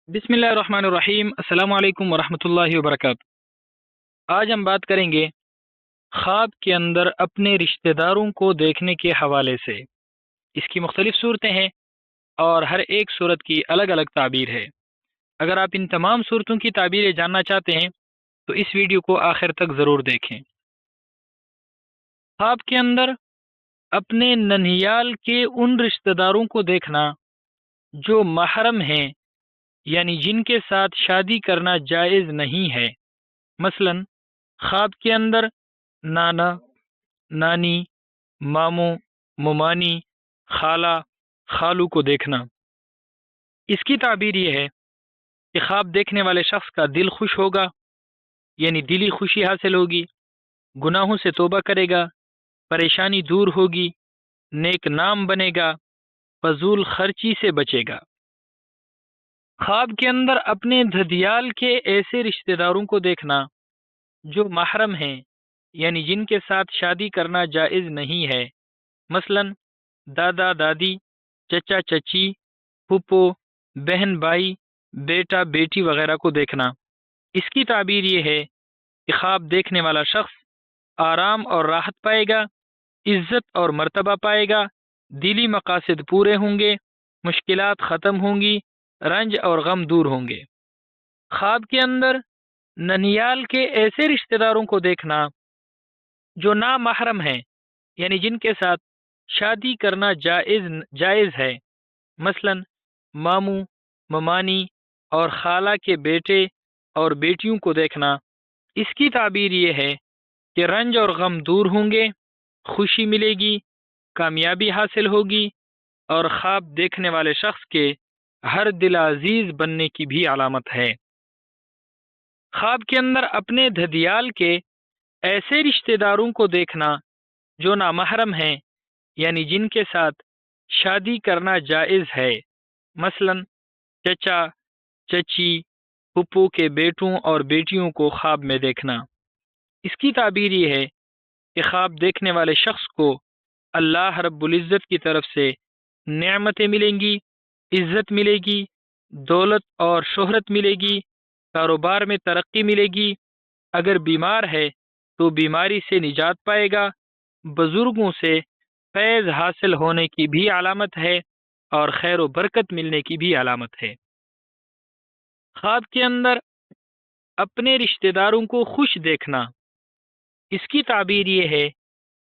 بسم اللہ الرحمن الرحیم۔ السلام علیکم ورحمۃ اللہ وبرکاتہ۔ آج ہم بات کریں گے خواب کے اندر اپنے رشتہ داروں کو دیکھنے کے حوالے سے۔ اس کی مختلف صورتیں ہیں اور ہر ایک صورت کی الگ الگ تعبیر ہے۔ اگر آپ ان تمام صورتوں کی تعبیریں جاننا چاہتے ہیں تو اس ویڈیو کو آخر تک ضرور دیکھیں۔ خواب کے اندر اپنے ننھیال کے ان رشتہ داروں کو دیکھنا جو محرم ہیں، یعنی جن کے ساتھ شادی کرنا جائز نہیں ہے۔ مثلا خواب کے اندر نانا، نانی، ماموں، ممانی، خالہ، خالو کو دیکھنا۔ اس کی تعبیر یہ ہے کہ خواب دیکھنے والے شخص کا دل خوش ہوگا، یعنی دلی خوشی حاصل ہوگی، گناہوں سے توبہ کرے گا، پریشانی دور ہوگی، نیک نام بنے گا، فضول خرچی سے بچے گا۔ خواب کے اندر اپنے دھدیال کے ایسے رشتہ داروں کو دیکھنا جو محرم ہیں، یعنی جن کے ساتھ شادی کرنا جائز نہیں ہے۔ مثلا دادا دادی، چچا چچی، پھپھو، بہن بھائی، بیٹا بیٹی وغیرہ کو دیکھنا۔ اس کی تعبیر یہ ہے کہ خواب دیکھنے والا شخص آرام اور راحت پائے گا، عزت اور مرتبہ پائے گا، دلی مقاصد پورے ہوں گے، مشکلات ختم ہوں گی، رنج اور غم دور ہوں گے۔ خواب کے اندر ننھیال کے ایسے رشتہ داروں کو دیکھنا جو نامحرم ہیں، یعنی جن کے ساتھ شادی کرنا جائز ہے۔ مثلا ماموں، ممانی اور خالہ کے بیٹے اور بیٹیوں کو دیکھنا۔ اس کی تعبیر یہ ہے کہ رنج اور غم دور ہوں گے، خوشی ملے گی، کامیابی حاصل ہوگی، اور خواب دیکھنے والے شخص کے ہر دل عزیز بننے کی بھی علامت ہے۔ خواب کے اندر اپنے دھدیال کے ایسے رشتہ داروں کو دیکھنا جو نامحرم ہیں، یعنی جن کے ساتھ شادی کرنا جائز ہے۔ مثلا چچا، چچی، پھپھو کے بیٹوں اور بیٹیوں کو خواب میں دیکھنا۔ اس کی تعبیر یہ ہے کہ خواب دیکھنے والے شخص کو اللہ رب العزت کی طرف سے نعمتیں ملیں گی، عزت ملے گی، دولت اور شہرت ملے گی، کاروبار میں ترقی ملے گی۔ اگر بیمار ہے تو بیماری سے نجات پائے گا، بزرگوں سے فیض حاصل ہونے کی بھی علامت ہے اور خیر و برکت ملنے کی بھی علامت ہے۔ خواب کے اندر اپنے رشتہ داروں کو خوش دیکھنا۔ اس کی تعبیر یہ ہے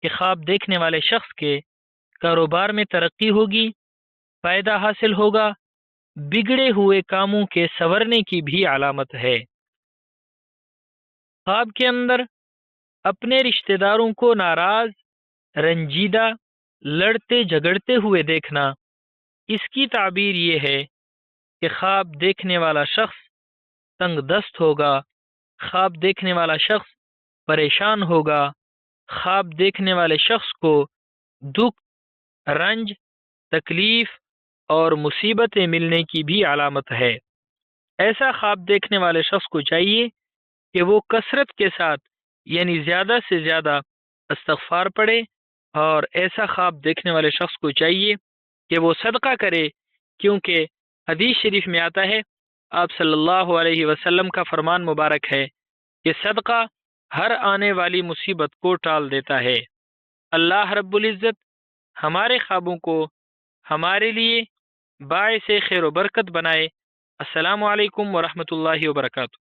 کہ خواب دیکھنے والے شخص کے کاروبار میں ترقی ہوگی، فائدہ حاصل ہوگا، بگڑے ہوئے کاموں کے سنورنے کی بھی علامت ہے۔ خواب کے اندر اپنے رشتہ داروں کو ناراض، رنجیدہ، لڑتے جھگڑتے ہوئے دیکھنا۔ اس کی تعبیر یہ ہے کہ خواب دیکھنے والا شخص تنگ دست ہوگا، خواب دیکھنے والا شخص پریشان ہوگا، خواب دیکھنے والے شخص کو دکھ، رنج، تکلیف اور مصیبتیں ملنے کی بھی علامت ہے۔ ایسا خواب دیکھنے والے شخص کو چاہیے کہ وہ کثرت کے ساتھ، یعنی زیادہ سے زیادہ استغفار پڑھے، اور ایسا خواب دیکھنے والے شخص کو چاہیے کہ وہ صدقہ کرے، کیونکہ حدیث شریف میں آتا ہے، آپ صلی اللہ علیہ وسلم کا فرمان مبارک ہے کہ صدقہ ہر آنے والی مصیبت کو ٹال دیتا ہے۔ اللہ رب العزت ہمارے خوابوں کو ہمارے لیے باعث خیر و برکت بنائے۔ السلام علیکم ورحمۃ اللہ وبرکاتہ۔